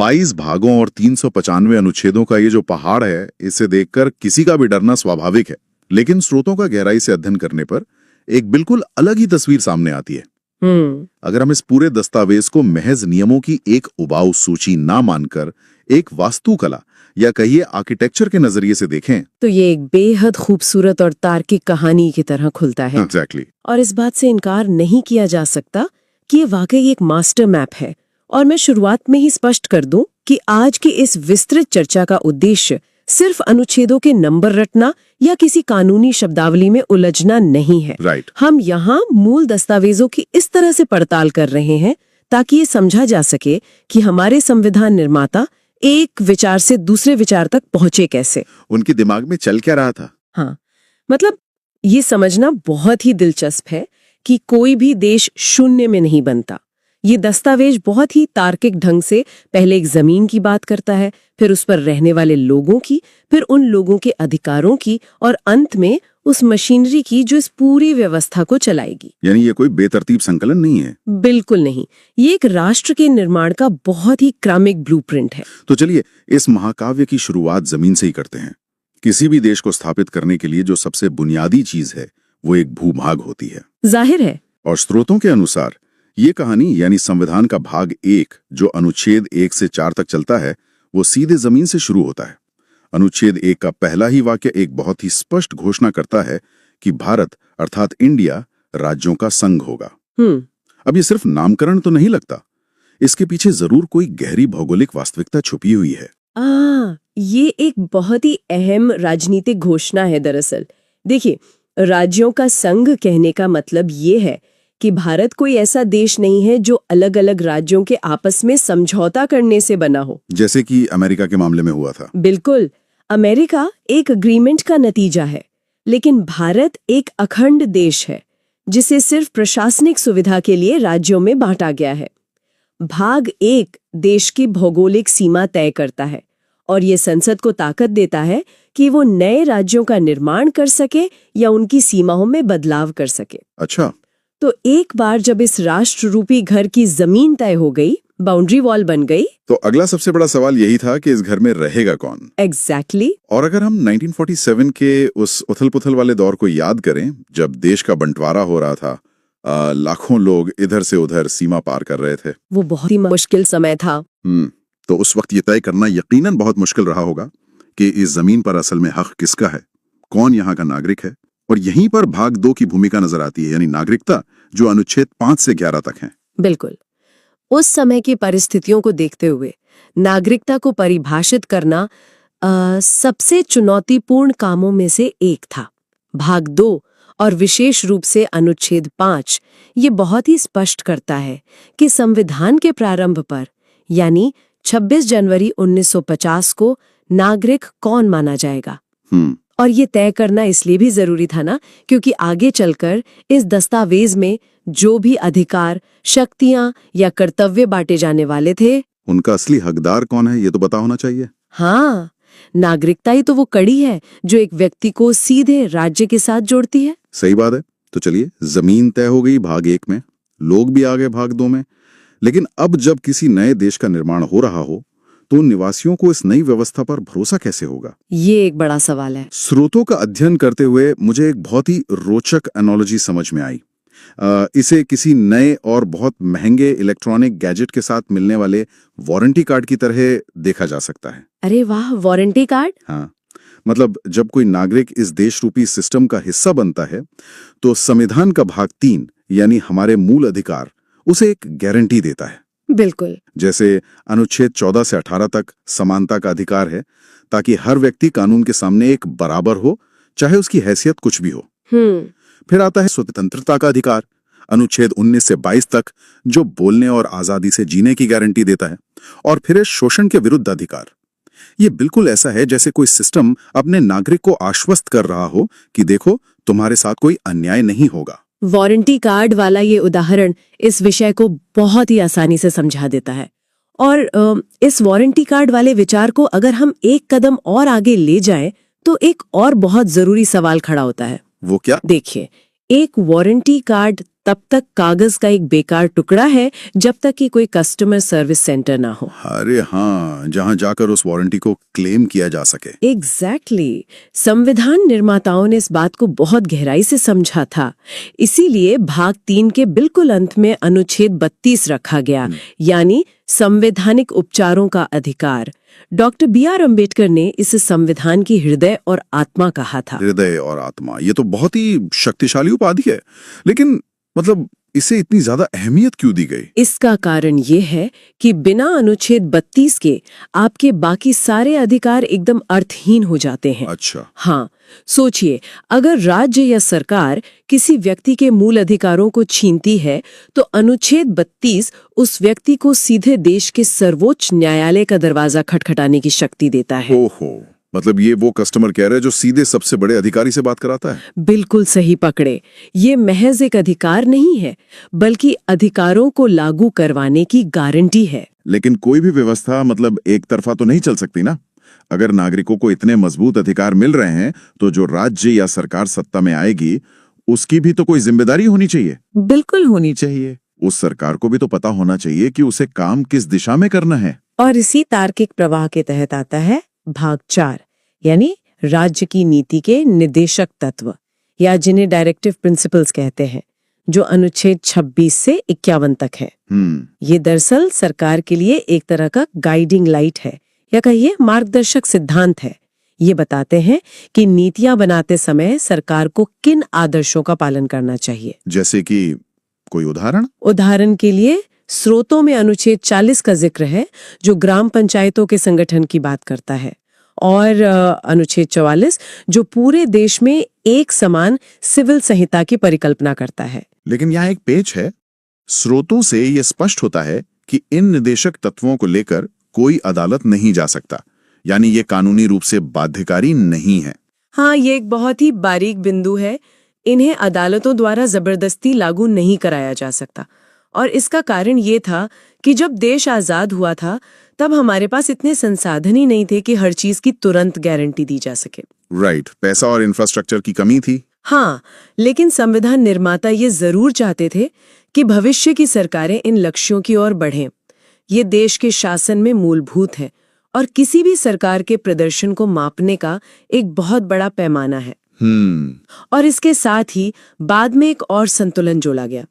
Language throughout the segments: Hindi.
22 भागों और 395 अनुच्छेदों का ये जो पहाड़ है, इसे देखकर किसी का भी डरना स्वाभाविक है। लेकिन स्रोतों का गहराई से अध्ययन करने पर एक बिल्कुल अलग ही तस्वीर सामने आती है। अगर हम इस पूरे दस्तावेज को महज नियमों की एक उबाऊ सूची ना मानकर एक वास्तुकला या कहिए आर्किटेक्चर के नजरिए से देखें, तो ये एक बेहद खूबसूरत और तार्किक कहानी की तरह खुलता है। एग्जैक्टली। और इस बात से इनकार नहीं किया जा सकता कि ये वाकई एक मास्टर मैप है। और मैं शुरुआत में ही स्पष्ट कर दूं कि आज की इस विस्तृत चर्चा का उद्देश्य सिर्फ अनुच्छेदों के नंबर रटना या किसी कानूनी शब्दावली में उलझना नहीं है। राइट। हम यहाँ मूल दस्तावेजों की इस तरह से पड़ताल कर रहे हैं ताकि ये समझा जा सके कि हमारे संविधान निर्माता एक विचार से दूसरे विचार तक पहुंचे कैसे, उनके दिमाग में चल क्या रहा था। हाँ, मतलब ये समझना बहुत ही दिलचस्प है कि कोई भी देश शून्य में नहीं बनता। ये दस्तावेज बहुत ही तार्किक ढंग से पहले एक जमीन की बात करता है, फिर उस पर रहने वाले लोगों की, फिर उन लोगों के अधिकारों की और अंत में उस मशीनरी की जो इस पूरी व्यवस्था को चलाएगी। यानी ये कोई बेतरतीब संकलन नहीं है। बिल्कुल नहीं, ये एक राष्ट्र के निर्माण का बहुत ही क्रमिक ब्लूप्रिंट है। तो चलिए इस महाकाव्य की शुरुआत जमीन से ही करते हैं। किसी भी देश को स्थापित करने के लिए जो सबसे बुनियादी चीज है वो एक भूभाग होती है। जाहिर है। और स्रोतों के अनुसार ये कहानी यानी संविधान का भाग 1 जो अनुच्छेद 1 से 4 तक चलता है वो सीधे जमीन से शुरू होता है। अनुच्छेद 1 का पहला ही वाक्य एक बहुत ही स्पष्ट घोषणा करता है कि भारत अर्थात इंडिया राज्यों का संघ होगा। अब ये सिर्फ नामकरण तो नहीं लगता, इसके पीछे जरूर कोई गहरी भौगोलिक वास्तविकता छुपी हुई है। ये एक बहुत ही अहम राजनीतिक घोषणा है। दरअसल देखिए, राज्यों का संघ कहने का मतलब ये है कि भारत कोई ऐसा देश नहीं है जो अलग अलग राज्यों के आपस में समझौता करने से बना हो, जैसे कि अमेरिका के मामले में हुआ था। बिल्कुल, अमेरिका एक अग्रीमेंट का नतीजा है, लेकिन भारत एक अखंड देश है जिसे सिर्फ प्रशासनिक सुविधा के लिए राज्यों में बांटा गया है। भाग 1 देश की भौगोलिक सीमा तय करता है और ये संसद को ताकत देता है कि वो नए राज्यों का निर्माण कर सके या उनकी सीमाओं में बदलाव कर सके। अच्छा, तो एक बार जब इस राष्ट्र रूपी घर की जमीन तय हो गई, बाउंड्री वॉल बन गई, तो अगला सबसे बड़ा सवाल यही था कि इस घर में रहेगा कौन। एग्जैक्टली। और अगर हम 1947 के उस उथल-पुथल वाले दौर को याद करें, जब देश का बंटवारा हो रहा था, लाखों लोग इधर से उधर सीमा पार कर रहे थे, वो बहुत ही मुश्किल समय था। तो उस वक्त ये तय करना यकीनन बहुत मुश्किल रहा होगा कि इस जमीन पर असल में हक किसका है, कौन यहाँ का नागरिक है। और यहीं पर भाग 2 की भूमिका नजर आती है, यानी नागरिकता, जो अनुच्छेद 5 से 11 तक है। बिल्कुल, उस समय की परिस्थितियों को देखते हुए नागरिकता को परिभाषित करना सबसे चुनौतीपूर्ण कामों में से एक था। भाग 2 और विशेष रूप से अनुच्छेद 5 ये बहुत ही स्पष्ट करता है कि संविधान के प्रारंभ पर यानी 26 जनवरी 1950 को नागरिक कौन माना जाएगा। और ये तय करना इसलिए भी जरूरी था ना, क्योंकि आगे चलकर इस दस्तावेज में जो भी अधिकार, शक्तियां या कर्तव्य बांटे जाने वाले थे, उनका असली हकदार कौन है ये तो पता होना चाहिए। हाँ, नागरिकता ही तो वो कड़ी है जो एक व्यक्ति को सीधे राज्य के साथ जोड़ती है। सही बात है। तो चलिए, जमीन तय हो गई भाग 1 में, लोग भी आ गए भाग 2 में। लेकिन अब जब किसी नए देश का निर्माण हो रहा हो तो निवासियों को इस नई व्यवस्था पर भरोसा कैसे होगा? ये एक बड़ा सवाल है। स्रोतों का अध्ययन करते हुए मुझे एक बहुत ही रोचक एनालॉजी समझ में आई। इसे किसी नए और बहुत महंगे इलेक्ट्रॉनिक गैजेट के साथ मिलने वाले वारंटी कार्ड की तरह देखा जा सकता है। अरे वाह, वारंटी कार्ड। हाँ, मतलब जब कोई नागरिक इस देश रूपी सिस्टम का हिस्सा बनता है तो संविधान का भाग 3 यानी हमारे मूल अधिकार उसे एक गारंटी देता है। बिल्कुल, जैसे अनुच्छेद 14 से 18 तक समानता का अधिकार है, ताकि हर व्यक्ति कानून के सामने एक बराबर हो, चाहे उसकी हैसियत कुछ भी हो। फिर आता है स्वतंत्रता का अधिकार, अनुच्छेद 19 से 22 तक, जो बोलने और आजादी से जीने की गारंटी देता है। और फिर है शोषण के विरुद्ध अधिकार। ये बिल्कुल ऐसा है जैसे कोई सिस्टम अपने नागरिक को आश्वस्त कर रहा हो कि देखो, तुम्हारे साथ कोई अन्याय नहीं होगा। वारंटी कार्ड वाला ये उदाहरण इस विषय को बहुत ही आसानी से समझा देता है। और इस वारंटी कार्ड वाले विचार को अगर हम एक कदम और आगे ले जाएं, तो एक और बहुत जरूरी सवाल खड़ा होता है। वो क्या? देखिए, एक वारंटी कार्ड तब तक कागज का एक बेकार टुकड़ा है, जब तक कि कोई कस्टमर सर्विस सेंटर ना हो। अरे हाँ, जहां जाकर उस वारंटी को क्लेम किया जा सके। एग्जैक्टली। संविधान निर्माताओं ने इस बात को बहुत गहराई से समझा था। इसीलिए भाग 3 के बिल्कुल अंत में अनुच्छेद 32 रखा गया, यानी संवैधानिक उपचारों का अधिकार। Doctor B.R. अम्बेडकर ने इसे संविधान की हृदय और आत्मा कहा था। हृदय और आत्मा, ये तो बहुत ही शक्तिशाली उपाधि है, लेकिन मतलब इसे इतनी ज्यादा अहमियत क्यों दी गई? इसका कारण ये है कि बिना अनुच्छेद 32 के आपके बाकी सारे अधिकार एकदम अर्थहीन हो जाते हैं। अच्छा। हाँ, सोचिए, अगर राज्य या सरकार किसी व्यक्ति के मूल अधिकारों को छीनती है, तो अनुच्छेद 32 उस व्यक्ति को सीधे देश के सर्वोच्च न्यायालय का दरवाजा खटखटाने की शक्ति देता है। ओहो, मतलब ये वो कस्टमर केयर है जो सीधे सबसे बड़े अधिकारी से बात कराता है। बिल्कुल सही पकड़े। ये महज एक अधिकार नहीं है, बल्कि अधिकारों को लागू करवाने की गारंटी है। लेकिन कोई भी व्यवस्था मतलब एक तरफा तो नहीं चल सकती ना। अगर नागरिकों को इतने मजबूत अधिकार मिल रहे हैं, तो जो राज्य या सरकार सत्ता में आएगी, उसकी भी तो कोई जिम्मेदारी होनी चाहिए। बिल्कुल होनी चाहिए। उस सरकार को भी तो पता होना चाहिए कि उसे काम किस दिशा में करना है। और इसी तार्किक प्रवाह के तहत आता है भाग 4, यानी राज्य की नीति के निर्देशक तत्व, या जिन्हें डायरेक्टिव प्रिंसिपल्स कहते हैं, जो अनुच्छेद 26 से 51 तक है। ये दरअसल सरकार के लिए एक तरह का गाइडिंग लाइट है, या कहिए मार्गदर्शक सिद्धांत है। ये बताते हैं कि नीतियां बनाते समय सरकार को किन आदर्शों का पालन करना चाहिए। जैसे कि कोई उदाहरण? उदाहरण के लिए स्रोतों में अनुच्छेद 40 का जिक्र है, जो ग्राम पंचायतों के संगठन की बात करता है, और अनुच्छेद 44 जो पूरे देश में एक समान सिविल संहिता की परिकल्पना करता है। लेकिन यहाँ एक पेच है। स्रोतों से ये स्पष्ट होता है कि इन निर्देशक तत्वों को लेकर कोई अदालत नहीं जा सकता, यानी ये कानूनी रूप से बाध्यकारी नहीं है। हाँ, ये एक बहुत ही बारीक बिंदु है। इन्हें अदालतों द्वारा जबरदस्ती लागू नहीं कराया जा सकता, और इसका कारण ये था कि जब देश आजाद हुआ था, तब हमारे पास इतने संसाधन ही नहीं थे कि हर चीज की तुरंत गारंटी दी जा सके। राइट, पैसा और इंफ्रास्ट्रक्चर की कमी थी। हाँ, लेकिन संविधान निर्माता ये जरूर चाहते थे कि भविष्य की सरकारें इन लक्ष्यों की ओर बढ़ें। ये देश के शासन में मूलभूत है, और किसी भी सरकार के प्रदर्शन को मापने का एक बहुत बड़ा पैमाना है। और इसके साथ ही बाद में एक और संतुलन जोड़ा गया।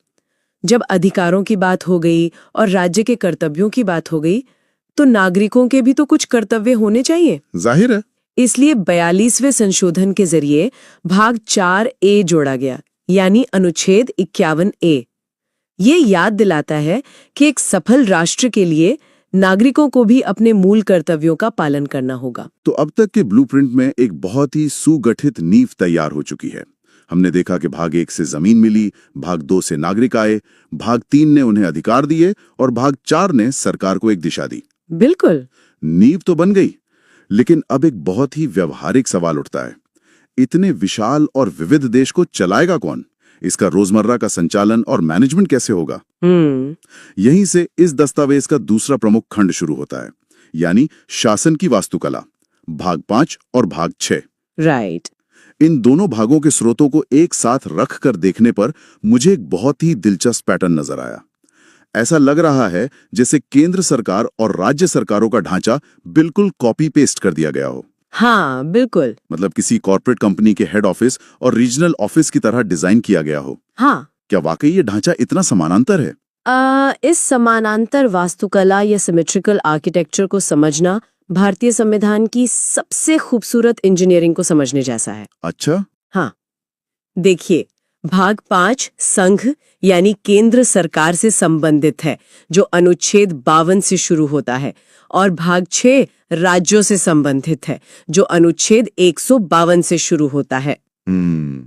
जब अधिकारों की बात हो गई और राज्य के कर्तव्यों की बात हो गई, तो नागरिकों के भी तो कुछ कर्तव्य होने चाहिए। जाहिर है। इसलिए 42वें संशोधन के जरिए भाग 4A जोड़ा गया, यानी अनुच्छेद 51A। ये याद दिलाता है कि एक सफल राष्ट्र के लिए नागरिकों को भी अपने मूल कर्तव्यों का पालन करना होगा। तो अब तक के ब्लूप्रिंट में एक बहुत ही सुगठित नींव तैयार हो चुकी है। हमने देखा कि भाग 1 से जमीन मिली, भाग 2 से नागरिक आए, भाग 3 ने उन्हें अधिकार दिए, और भाग 4 ने सरकार को एक दिशा दी। बिल्कुल, नींव तो बन गई, लेकिन अब एक बहुत ही व्यवहारिक सवाल उठता है। इतने विशाल और विविध देश को चलाएगा कौन? इसका रोजमर्रा का संचालन और मैनेजमेंट कैसे होगा? यहीं से इस दस्तावेज का दूसरा प्रमुख खंड शुरू होता है, यानी शासन की वास्तुकला, भाग 5 और भाग 6। राइट। इन दोनों भागों के स्रोतों को एक साथ रख कर देखने पर मुझे एक बहुत ही दिलचस्प पैटर्न नजर आया। ऐसा लग रहा है जैसे केंद्र सरकार और राज्य सरकारों का ढांचा बिल्कुल कॉपी पेस्ट कर दिया गया हो। हाँ, बिल्कुल। मतलब किसी कॉर्पोरेट कंपनी के हेड ऑफिस और रीजनल ऑफिस की तरह डिजाइन किया गया हो। हाँ। क्या वाकई ये ढांचा इतना समानांतर है? इस समानांतर वास्तुकला या सिमेट्रिकल आर्किटेक्चर को समझना भारतीय संविधान की सबसे खूबसूरत इंजीनियरिंग को समझने जैसा है। अच्छा। हाँ, देखिए, भाग 5 संघ यानी केंद्र सरकार से संबंधित है, जो अनुच्छेद 52 से शुरू होता है, और भाग 6 राज्यों से संबंधित है, जो अनुच्छेद 152 से शुरू होता है।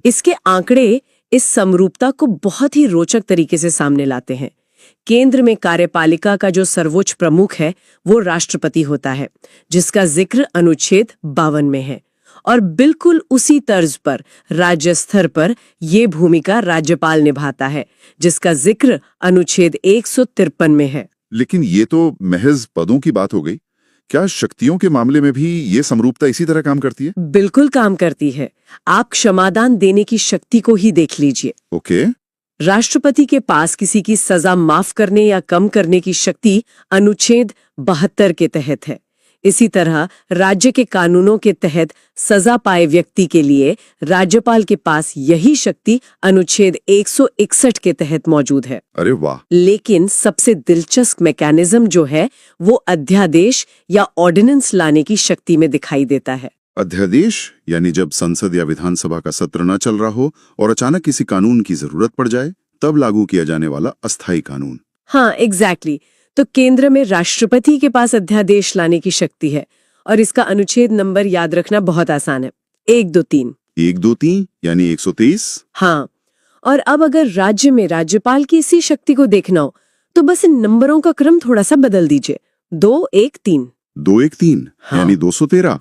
इसके आंकड़े इस समरूपता को बहुत ही रोचक तरीके से सामने लाते हैं। केंद्र में कार्यपालिका का जो सर्वोच्च प्रमुख है, वो राष्ट्रपति होता है, जिसका जिक्र अनुच्छेद 52 में है, और बिल्कुल उसी तर्ज पर राज्य स्तर पर ये भूमिका राज्यपाल निभाता है, जिसका जिक्र अनुच्छेद 153 में है। लेकिन ये तो महज पदों की बात हो गई। क्या शक्तियों के मामले में भी ये समरूपता इसी तरह काम करती है? बिल्कुल काम करती है। आप क्षमादान देने की शक्ति को ही देख लीजिए। ओके। राष्ट्रपति के पास किसी की सजा माफ करने या कम करने की शक्ति अनुच्छेद 72 के तहत है। इसी तरह राज्य के कानूनों के तहत सजा पाए व्यक्ति के लिए राज्यपाल के पास यही शक्ति अनुच्छेद 161 के तहत मौजूद है। अरे वाह! लेकिन सबसे दिलचस्प मैकेनिज्म जो है वो अध्यादेश या ऑर्डिनेंस लाने की शक्ति में दिखाई देता है। अध्यादेश यानी जब संसद या विधानसभा का सत्र न चल रहा हो और अचानक किसी कानून की जरूरत पड़ जाए, तब लागू किया जाने वाला अस्थायी कानून। हाँ, एग्जैक्टली। तो केंद्र में राष्ट्रपति के पास अध्यादेश लाने की शक्ति है और इसका अनुच्छेद नंबर याद रखना बहुत आसान है, 123। 123 यानी 123? हाँ, और अब अगर राज्य में राज्यपाल की इसी शक्ति को देखना हो तो बस इन नंबरों का क्रम थोड़ा सा बदल दीजिए। 213। 213 हाँ। यानी 213।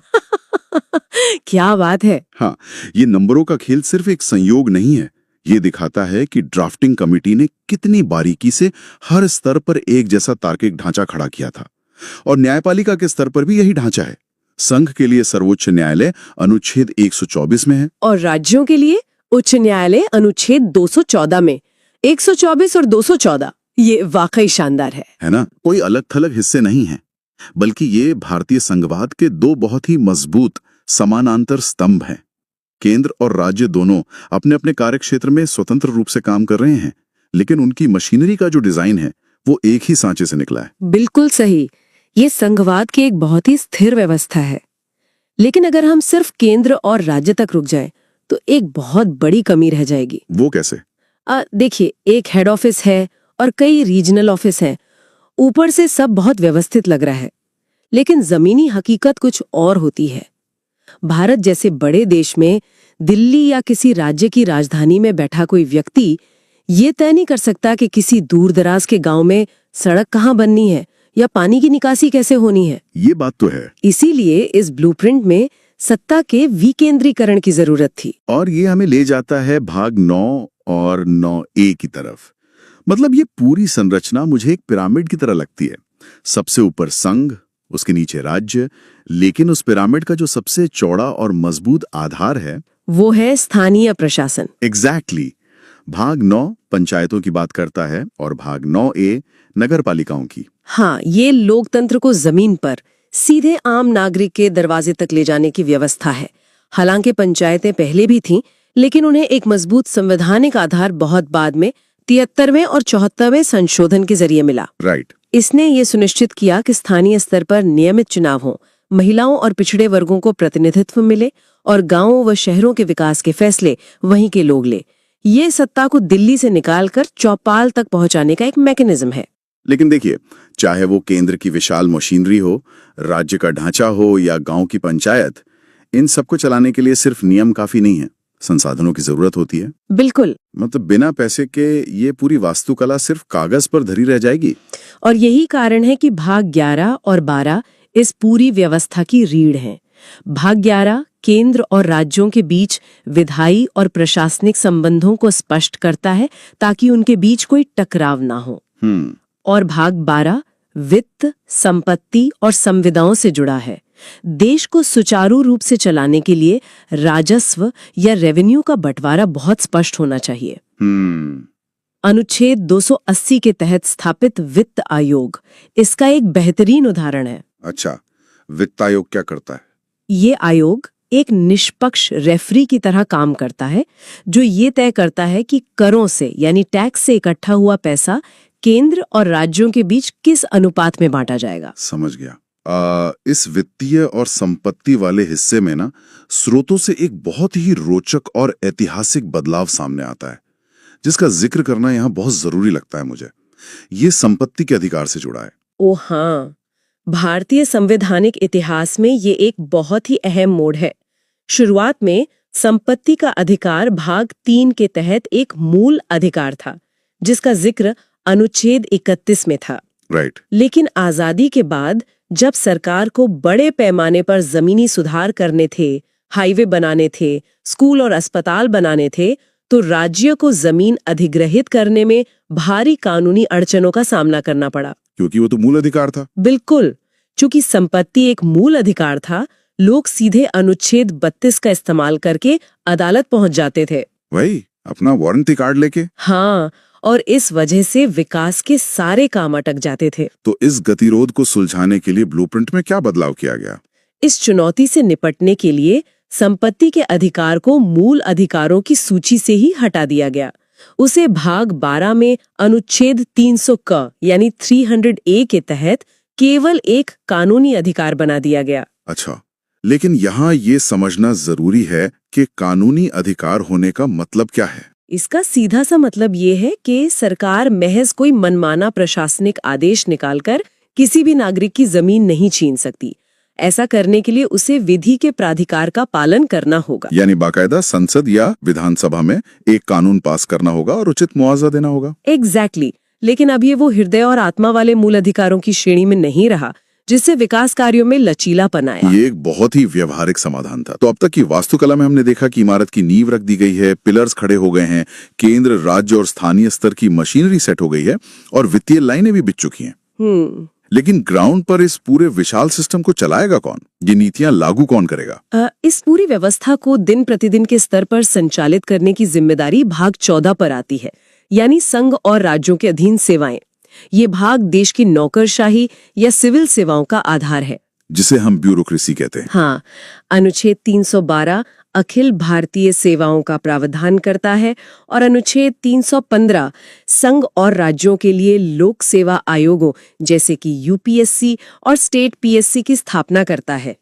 क्या बात है। हाँ, ये नंबरों का खेल सिर्फ एक संयोग नहीं है, ये दिखाता है कि ड्राफ्टिंग कमेटी ने कितनी बारीकी से हर स्तर पर एक जैसा तार्किक ढांचा खड़ा किया था। और न्यायपालिका के स्तर पर भी यही ढांचा है। संघ के लिए सर्वोच्च न्यायालय अनुच्छेद 124 में है और राज्यों के लिए उच्च न्यायालय अनुच्छेद 214 में। 124 और 214 ये वाकई शानदार है ना? कोई अलग थलग हिस्से नहीं है, बल्कि ये भारतीय संघवाद के दो बहुत ही मजबूत समानांतर स्तंभ हैं। केंद्र और राज्य दोनों अपने अपने कार्यक्षेत्र में स्वतंत्र रूप से काम कर रहे हैं, लेकिन उनकी मशीनरी का जो डिजाइन है वो एक ही सांचे से निकला है। बिल्कुल सही। ये संघवाद की एक बहुत ही स्थिर व्यवस्था है। लेकिन अगर हम सिर्फ केंद्र और राज्य तक रुक जाएं, तो एक बहुत बड़ी कमी रह जाएगी। वो कैसे? देखिए, एक हेड ऑफिस है और कई रीजनल ऑफिस हैं। ऊपर से सब बहुत व्यवस्थित लग रहा है, लेकिन जमीनी हकीकत कुछ और होती है। भारत जैसे बड़े देश में दिल्ली या किसी राज्य की राजधानी में बैठा कोई व्यक्ति ये तय नहीं कर सकता कि किसी दूर दराज के गांव में सड़क कहाँ बननी है या पानी की निकासी कैसे होनी है। ये बात तो है। इसीलिए इस ब्लूप्रिंट में सत्ता के विकेंद्रीकरण की जरूरत थी। और ये हमें ले जाता है भाग 9 और 9A की तरफ। मतलब ये पूरी संरचना मुझे एक पिरामिड की तरह लगती है। सबसे ऊपर संघ, उसके नीचे राज्य, लेकिन उस पिरामिड का जो सबसे चौड़ा और मजबूत आधार है वो है स्थानीय प्रशासन। एग्जैक्टली। भाग 9 पंचायतों की बात करता है और भाग 9A नगर पालिकाओं की। हाँ, ये लोकतंत्र को जमीन पर सीधे आम नागरिक के दरवाजे तक ले जाने की व्यवस्था है। हालांकि पंचायतें पहले भी थीं, लेकिन उन्हें एक मजबूत संवैधानिक आधार बहुत बाद में 73वें और 74वें संशोधन के जरिए मिला। राइट। इसने ये सुनिश्चित किया कि स्थानीय स्तर पर नियमित चुनाव हो, महिलाओं और पिछड़े वर्गों को प्रतिनिधित्व मिले और गांवों व शहरों के विकास के फैसले वहीं के लोग ले। ये सत्ता को दिल्ली से निकालकर चौपाल तक पहुंचाने का एक मैकेनिज्म है। लेकिन देखिए, चाहे वो केंद्र की विशाल मशीनरी हो, राज्य का ढांचा हो या गांव की पंचायत, इन सबको चलाने के लिए सिर्फ नियम काफी नहीं है, संसाधनों की जरूरत होती है। बिल्कुल। मतलब बिना पैसे के ये पूरी वास्तुकला सिर्फ कागज पर धरी रह जाएगी। और यही कारण है कि भाग 11 और 12 इस पूरी व्यवस्था की रीढ़ हैं। भाग 11 केंद्र और राज्यों के बीच विधायी और प्रशासनिक संबंधों को स्पष्ट करता है ताकि उनके बीच कोई टकराव ना हो। और भाग 12 वित्त, संपत्ति और संविदाओं से जुड़ा है। देश को सुचारू रूप से चलाने के लिए राजस्व या रेवेन्यू का बंटवारा बहुत स्पष्ट होना चाहिए। अनुच्छेद 280 के तहत स्थापित वित्त आयोग इसका एक बेहतरीन उदाहरण है। अच्छा, वित्त आयोग क्या करता है? ये आयोग एक निष्पक्ष रेफरी की तरह काम करता है, जो ये तय करता है कि करों से यानी टैक्स से इकट्ठा हुआ पैसा केंद्र और राज्यों के बीच किस अनुपात में बांटा जाएगा। समझ गया। इस वित्तीय और संपत्ति वाले हिस्से में ना स्रोतों से एक बहुत ही रोचक और ऐतिहासिक बदलाव सामने आता है, जिसका जिक्र करना यहाँ बहुत जरूरी लगता है मुझे। ये संपत्ति के अधिकार से जुड़ा है। ओ हाँ, भारतीय संवैधानिक इतिहास में ये एक बहुत ही अहम मोड़ है। शुरुआत में संपत्ति का अधिकार भाग 3 के तहत एक मूल अधिकार था, जिसका जिक्र अनुच्छेद 31 में था। राइट। लेकिन आजादी के बाद जब सरकार को बड़े पैमाने पर जमीनी सुधार करने थे, हाईवे बनाने थे, स्कूल और अस्पताल बनाने थे, तो राज्य को जमीन अधिग्रहित करने में भारी कानूनी अड़चनों का सामना करना पड़ा। क्योंकि वो तो मूल अधिकार था। बिल्कुल। चूंकि संपत्ति एक मूल अधिकार था, लोग सीधे अनुच्छेद 32 का इस्तेमाल करके अदालत पहुंच जाते थे। वही अपना वारंटी कार्ड लेके? हाँ, और इस वजह से विकास के सारे काम अटक जाते थे। तो इस गतिरोध को सुलझाने के लिए ब्लूप्रिंट में क्या बदलाव किया गया? इस चुनौती से निपटने के लिए संपत्ति के अधिकार को मूल अधिकारों की सूची से ही हटा दिया गया। उसे भाग 12 में अनुच्छेद 300 क यानी 300A के तहत केवल एक कानूनी अधिकार बना दिया गया। अच्छा, लेकिन यहाँ ये समझना जरूरी है कि कानूनी अधिकार होने का मतलब क्या है। इसका सीधा सा मतलब ये है कि सरकार महज कोई मनमाना प्रशासनिक आदेश निकालकर किसी भी नागरिक की जमीन नहीं छीन सकती। ऐसा करने के लिए उसे विधि के प्राधिकार का पालन करना होगा, यानी बाकायदा संसद या विधानसभा में एक कानून पास करना होगा और उचित मुआवजा देना होगा। एग्जैक्टली। लेकिन अब ये वो हृदय और आत्मा वाले मूल अधिकारों की श्रेणी में नहीं रहा, जिससे विकास कार्यों में लचीलापन आया। ये एक बहुत ही व्यवहारिक समाधान था। तो अब तक की वास्तुकला में हमने देखा कि इमारत की नींव रख दी गई है, पिलर्स खड़े हो गए हैं, केंद्र, राज्य और स्थानीय स्तर की मशीनरी सेट हो गई है और वित्तीय लाइनें भी बिछ चुकी हैं। लेकिन ग्राउंड पर इस पूरे विशाल सिस्टम को चलाएगा कौन? ये नीतियां लागू कौन करेगा? इस पूरी व्यवस्था को दिन प्रतिदिन के स्तर पर संचालित करने की जिम्मेदारी भाग 14 पर आती है, यानी संघ और राज्यों के अधीन सेवाएं। ये भाग देश की नौकरशाही या सिविल सेवाओं का आधार है, जिसे हम ब्यूरोक्रेसी कहते हैं। हाँ, अनुच्छेद 312 अखिल भारतीय सेवाओं का प्रावधान करता है और अनुच्छेद 315 संघ और राज्यों के लिए लोक सेवा आयोगों जैसे कि यूपीएससी और स्टेट पीएससी की स्थापना करता है।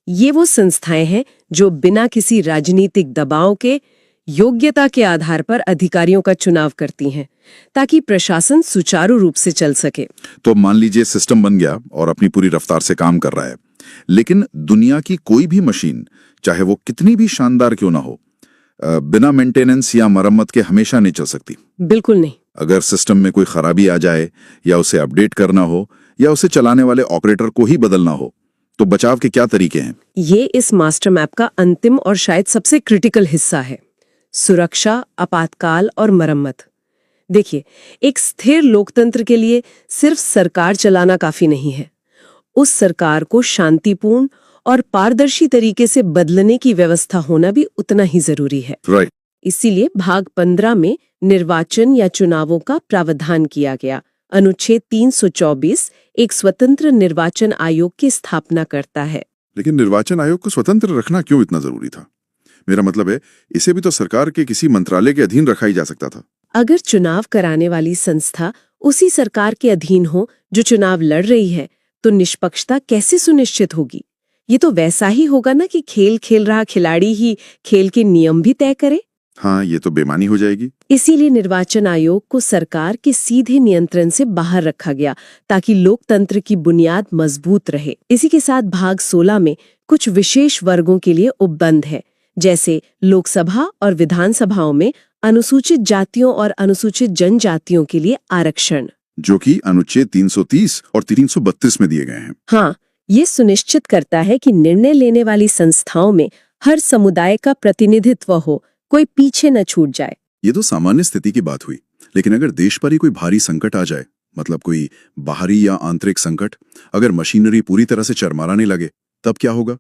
ये वो संस्थाएं हैं जो बिना किसी राजनीतिक दबाव के योग्यता के आधार पर अधिकारियों का चुनाव करती हैं, ताकि प्रशासन सुचारू रूप से चल सके। तो मान लीजिए सिस्टम बन गया और अपनी पूरी रफ्तार से काम कर रहा है, लेकिन दुनिया की कोई भी मशीन, चाहे वो कितनी भी शानदार क्यों ना हो, बिना मेंटेनेंस या मरम्मत के हमेशा नहीं चल सकती। बिल्कुल नहीं। अगर सिस्टम में कोई खराबी आ जाए या उसे अपडेट करना हो या उसे चलाने वाले ऑपरेटर को ही बदलना हो, तो बचाव के क्या तरीके हैं? ये इस मास्टर मैप का अंतिम और शायद सबसे क्रिटिकल हिस्सा है। सुरक्षा, आपातकाल और मरम्मत। देखिए, एक स्थिर लोकतंत्र के लिए सिर्फ सरकार चलाना काफी नहीं है। उस सरकार को शांतिपूर्ण और पारदर्शी तरीके से बदलने की व्यवस्था होना भी उतना ही जरूरी है। राइट। इसीलिए भाग 15 में निर्वाचन या चुनावों का प्रावधान किया गया। अनुच्छेद 324 एक स्वतंत्र निर्वाचन आयोग की स्थापना करता है। लेकिन निर्वाचन आयोग को स्वतंत्र रखना क्यों इतना जरूरी था? मेरा मतलब है, इसे भी तो सरकार के किसी मंत्रालय के अधीन रखा ही जा सकता था। अगर चुनाव कराने वाली संस्था उसी सरकार के अधीन हो जो चुनाव लड़ रही है, तो निष्पक्षता कैसे सुनिश्चित होगी? ये तो वैसा ही होगा ना कि खेल खेल रहा खिलाड़ी ही खेल के नियम भी तय करे। हाँ, ये तो बेईमानी हो जाएगी। इसीलिए निर्वाचन आयोग को सरकार के सीधे नियंत्रण से बाहर रखा गया, ताकि लोकतंत्र की बुनियाद मजबूत रहे। इसी के साथ भाग 16 में कुछ विशेष वर्गों के लिए उपबंध है, जैसे लोकसभा और विधानसभाओं में अनुसूचित जातियों और अनुसूचित जनजातियों के लिए आरक्षण, जो कि अनुच्छेद 330 और 332 में दिए गए हैं। हाँ, ये सुनिश्चित करता है कि निर्णय लेने वाली संस्थाओं में हर समुदाय का प्रतिनिधित्व हो, कोई पीछे न छूट जाए। ये तो सामान्य स्थिति की बात हुई, लेकिन अगर देश पर ही कोई भारी संकट आ जाए, मतलब कोई बाहरी या आंतरिक संकट, अगर मशीनरी पूरी तरह से चरमराने लगे, तब क्या होगा?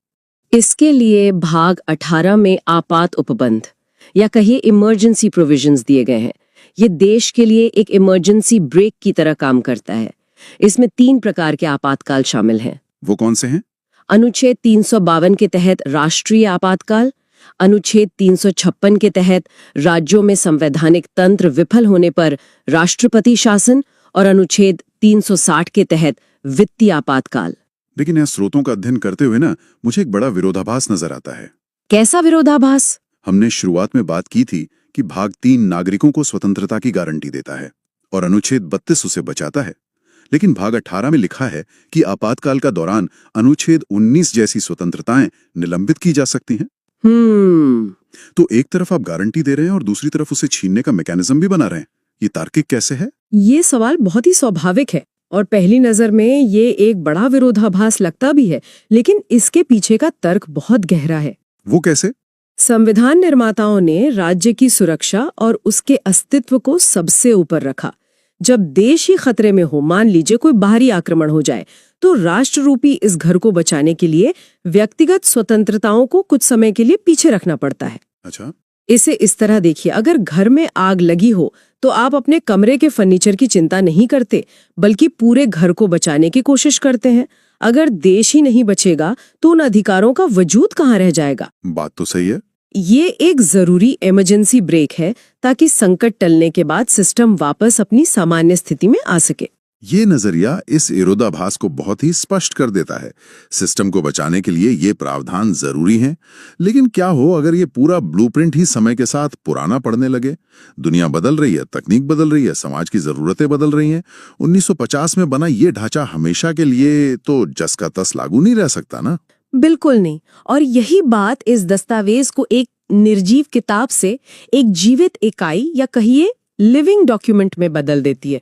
इसके लिए भाग 18 में आपात उपबंध या कहिए इमरजेंसी प्रोविजंस दिए गए हैं। ये देश के लिए एक इमरजेंसी ब्रेक की तरह काम करता है। इसमें 3 प्रकार के आपातकाल शामिल हैं। वो कौन से हैं? अनुच्छेद 352 के तहत राष्ट्रीय आपातकाल, अनुच्छेद 356 के तहत राज्यों में संवैधानिक तंत्र विफल होने पर राष्ट्रपति शासन और अनुच्छेद 360 के तहत वित्तीय आपातकाल। लेकिन यहाँ स्रोतों का अध्ययन करते हुए ना मुझे एक बड़ा विरोधाभास नजर आता है। कैसा विरोधाभास? हमने शुरुआत में बात की थी कि भाग 3 नागरिकों को स्वतंत्रता की गारंटी देता है और अनुच्छेद 32 उसे बचाता है, लेकिन भाग 18 में लिखा है कि आपातकाल का दौरान अनुच्छेद 19 जैसी स्वतंत्रताएं निलंबित की जा सकती हैं। तो एक तरफ आप गारंटी दे रहे हैं और दूसरी तरफ उसे छीनने का मैकेनिज्म भी बना रहे हैं। ये तार्किक कैसे है? ये सवाल बहुत ही स्वाभाविक है और पहली नजर में ये एक बड़ा विरोधाभास लगता भी है, लेकिन इसके पीछे का तर्क बहुत गहरा है। वो कैसे? संविधान निर्माताओं ने राज्य की सुरक्षा और उसके अस्तित्व को सबसे ऊपर रखा। जब देश ही खतरे में हो, मान लीजिए कोई बाहरी आक्रमण हो जाए, तो राष्ट्र रूपी इस घर को बचाने के लिए व्यक्तिगत स्वतंत्रताओं को कुछ समय के लिए पीछे रखना पड़ता है। अच्छा। इसे इस तरह देखिए, अगर घर में आग लगी हो तो आप अपने कमरे के फर्नीचर की चिंता नहीं करते, बल्कि पूरे घर को बचाने की कोशिश करते हैं। अगर देश ही नहीं बचेगा तो उन अधिकारों का वजूद कहाँ रह जाएगा? बात तो सही है। ये एक जरूरी इमरजेंसी ब्रेक है ताकि संकट टलने के बाद सिस्टम वापस अपनी सामान्य स्थिति में आ सके। ये नजरिया इस विरोधाभास को बहुत ही स्पष्ट कर देता है। सिस्टम को बचाने के लिए ये प्रावधान जरूरी हैं, लेकिन क्या हो अगर ये पूरा ब्लूप्रिंट ही समय के साथ पुराना पड़ने लगे? दुनिया बदल रही है, तकनीक बदल रही है, समाज की जरूरतें बदल रही हैं। 1950 में बना ये ढांचा हमेशा के लिए तो जस का तस लागू नहीं रह सकता ना। बिल्कुल नहीं। और यही बात इस दस्तावेज को एक निर्जीव किताब से एक जीवित इकाई या कहिए लिविंग डॉक्यूमेंट में बदल देती है।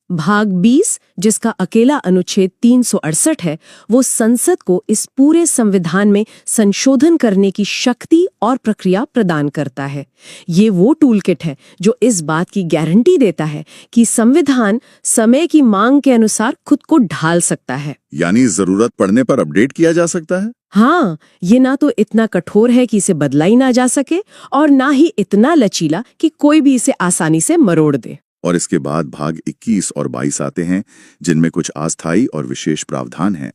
भाग 20, जिसका अकेला अनुच्छेद 368 है, वो संसद को इस पूरे संविधान में संशोधन करने की शक्ति और प्रक्रिया प्रदान करता है। ये वो टूलकिट है जो इस बात की गारंटी देता है कि संविधान समय की मांग के अनुसार खुद को ढाल सकता है। यानी जरूरत पड़ने पर अपडेट किया जा सकता है। हाँ, ये ना तो इतना कठोर है कि इसे बदला ही ना जा सके, और ना ही इतना लचीला कि कोई भी इसे आसानी से मरोड़ दे। और इसके बाद भाग 21 और 22 आते हैं, जिनमें कुछ अस्थायी और विशेष प्रावधान हैं।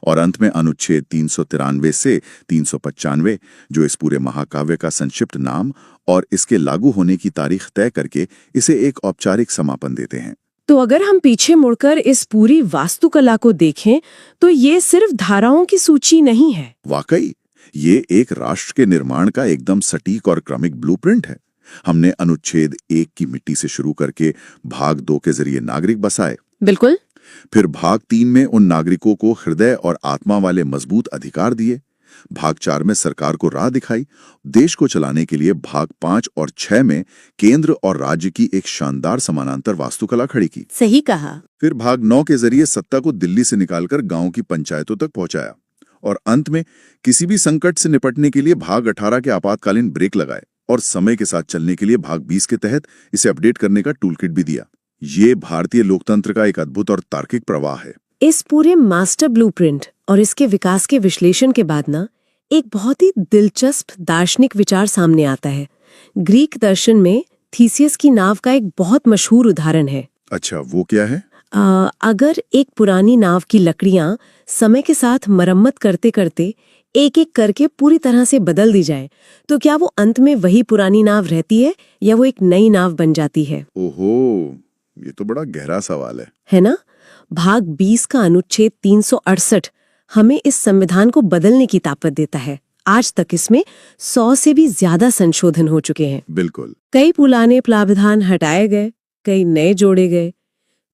और अंत में अनुच्छेद 393 से 395, जो इस पूरे महाकाव्य का संक्षिप्त नाम और इसके लागू होने की तारीख तय करके इसे एक औपचारिक समापन देते हैं। तो अगर हम पीछे मुड़कर इस पूरी वास्तुकला को देखें तो ये सिर्फ धाराओं की सूची नहीं है। वाकई ये एक राष्ट्र के निर्माण का एकदम सटीक और क्रमिक ब्लूप्रिंट है। हमने अनुच्छेद 1 की मिट्टी से शुरू करके भाग 2 के जरिए नागरिक बसाए। बिल्कुल। फिर भाग 3 में उन नागरिकों को हृदय और आत्मा वाले मजबूत अधिकार दिए। भाग 4 में सरकार को राह दिखाई। देश को चलाने के लिए भाग 5 और 6 में केंद्र और राज्य की एक शानदार समानांतर वास्तुकला खड़ी की। सही कहा। फिर भाग 9 के जरिए सत्ता को दिल्ली से निकालकर गांव की पंचायतों तक पहुंचाया। और अंत में किसी भी संकट से निपटने के लिए भाग 18 के आपातकालीन ब्रेक लगाए और समय के साथ चलने के लिए भाग 20 के तहत इसे अपडेट करने का टूलकिट भी दिया। ये भारतीय लोकतंत्र का एक अद्भुत और तार्किक प्रवाह है। इस पूरे मास्टर ब्लूप्रिंट और इसके विकास के विश्लेषण के बाद ना एक बहुत ही दिलचस्प दार्शनिक विचार सामने आता है। ग्रीक दर्शन में थीसियस की नाव का एक बहुत मशहूर उदाहरण है। अच्छा, वो क्या है? अगर एक पुरानी नाव की लकड़ियां समय के साथ मरम्मत करते करते एक एक करके पूरी तरह से बदल दी जाए, तो क्या वो अंत में वही पुरानी नाव रहती है या वो एक नई नाव बन जाती है? ओहो, ये तो बड़ा गहरा सवाल है ना? भाग 20 का अनुच्छेद 368 हमें इस संविधान को बदलने की ताकत देता है। आज तक इसमें 100 से भी ज्यादा संशोधन हो चुके हैं। बिल्कुल। कई पुराने प्रावधान हटाए गए, कई नए जोड़े गए।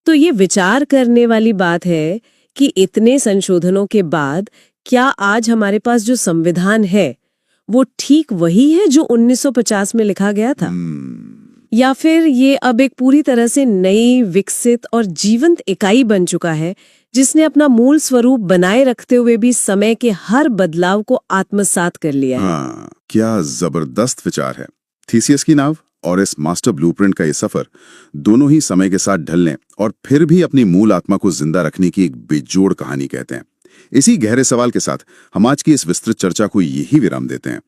तो ये विचार करने वाली बात है कि इतने संशोधनों के बाद क्या आज हमारे पास जो संविधान है वो ठीक वही है जो 1950 में लिखा गया था, या फिर ये अब एक पूरी तरह से नई, विकसित और जीवंत इकाई बन चुका है जिसने अपना मूल स्वरूप बनाए रखते हुए भी समय के हर बदलाव को आत्मसात कर लिया है। हाँ, क्या जबरदस्त विचार है। थीसियस की नाव और इस मास्टर ब्लूप्रिंट का ये सफर दोनों ही समय के साथ ढलने और फिर भी अपनी मूल आत्मा को जिंदा रखने की एक बेजोड़ कहानी कहते हैं। इसी गहरे सवाल के साथ हम आज की इस विस्तृत चर्चा को यही विराम देते हैं।